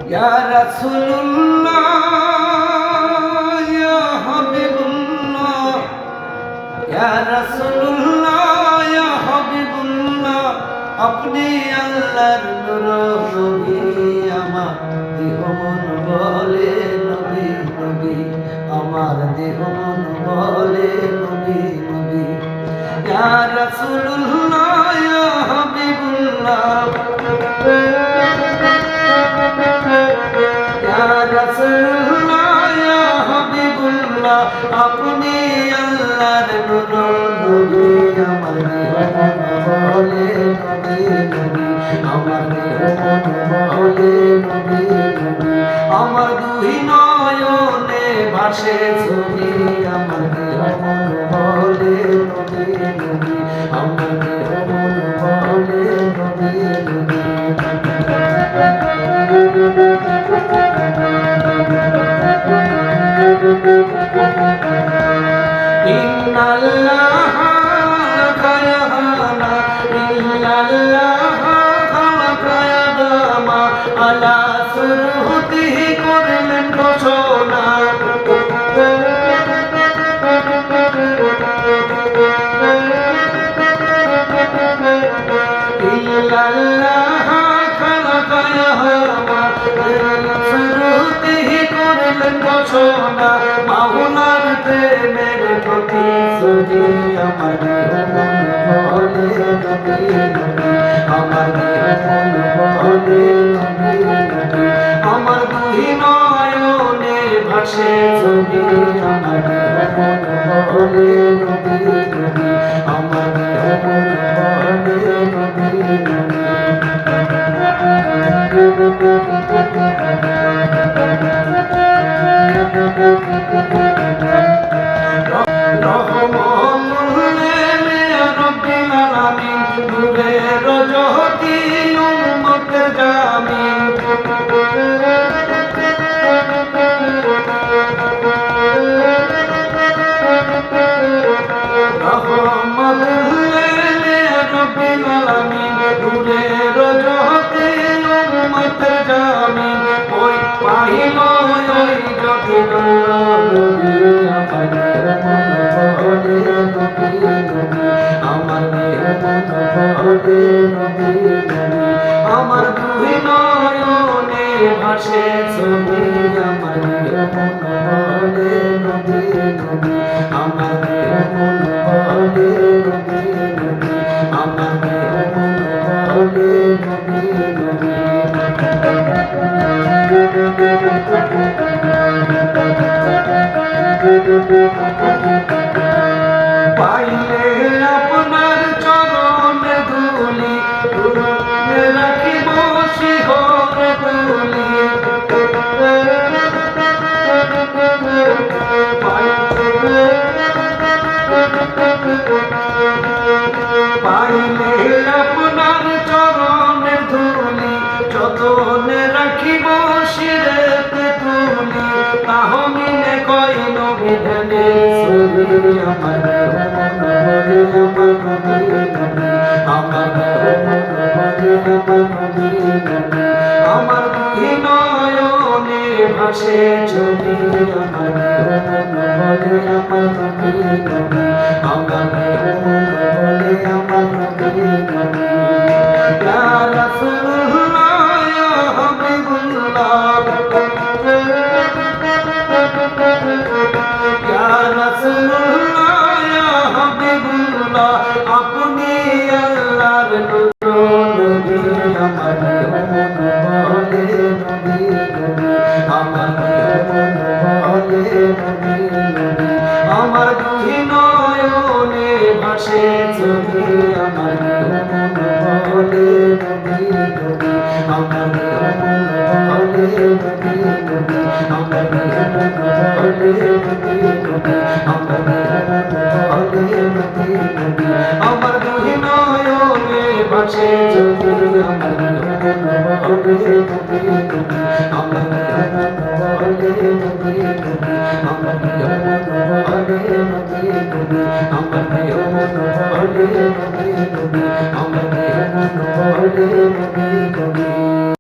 ইয়া রাসূলুল্লাহ ইয়া হাবিবুল্লাহ ইয়া রাসূলুল্লাহ ইয়া হাবিবুল্লাহ আপনি আল্লাহর নূর নবী আমার দেহ মন বলে নবী নবী আমার দেহ মন বলে নবী নবী ইয়া রাসূলুল্লাহ ইয়া হাবিবুল্লাহ ইয়া রাসূলুল্লাহ ইয়া হাবিবুল্লাহ আপনি আল্লাহর নূর নবী আমার দেহ মন বলে নবী নবী আমার দেহ মন বলে নবী নবী আমার দুই নয়নে ভাসে ছবি আমার দেহ মন বলে নবী নবী আমার দেহ মন বলে নবী নবী ইন্নাল্লাহ খালাকানা ইল্লাল্লাহ খালাকায়াদামা আলা সুরহুতিহি করলেন ঘোষণা ইল্লাল্লাহ খালাকায়াদামা সুরহুতিহি করলেন ঘোষণা মাওলার প্রেমের প্রতিশ্রুতি আমার দেহ মন বলে নবী নবী আমার দেহ মন বলে নবী নবী আমার দুই নয়নে ভাসে ছবি আমার দেহ মন বলে নবী নবী আমার দেহ মন বলে নবী নবী আমার দুই নয়নে ভাসে ছবি আমার দেহ মন বলে নবী নবী আমার দেহ মন বলে নবী নবী আমার দেহ মন বলে নবী নবী পাইলে আপনার চরণে ধুলি রাখিব শিহরে তুলি পাইলে আপনার চরণে ধুলি যতনে রাখিব শিরেতে তুলি তাহমিনে কইল বিধানে ছবি আমার দেহ মন বলে আমার নবী নবী আমার দুই নয়নে ভাসে ছবি আমার দেহ মন বলে আমার নবী নবী আমার দেহ মন বলে আমার নবী নবী ইয়া রাসূলুল্লাহ ইয়া হাবিবুল্লাহ ইয়া রাসূলুল্লাহ ইয়া হাবিবুল্লাহ আপনি আল্লাহর নূর নবী আমার দেহ মন বলে নবী নবী আমার দেহ মন বলে নবী নবী আমার দুই নয়নে ভাসে ছবি আমার দেহ মন বলে নবী নবী আমার দেহ মন বলে নবী নবী আমার দেহ মন বলে নবী নবী আমার দেহ মন বলে নবী নবী আমার দুই নয়নে ভাসে ছবি আমার দেহ মন বলে নবী নবী আমার দেহ মন বলে নবী নবী আমার দেহ মন বলে নবী নবী আমার দেহ মন বলে নবী নবী আমার দেহ মন বলে নবী নবী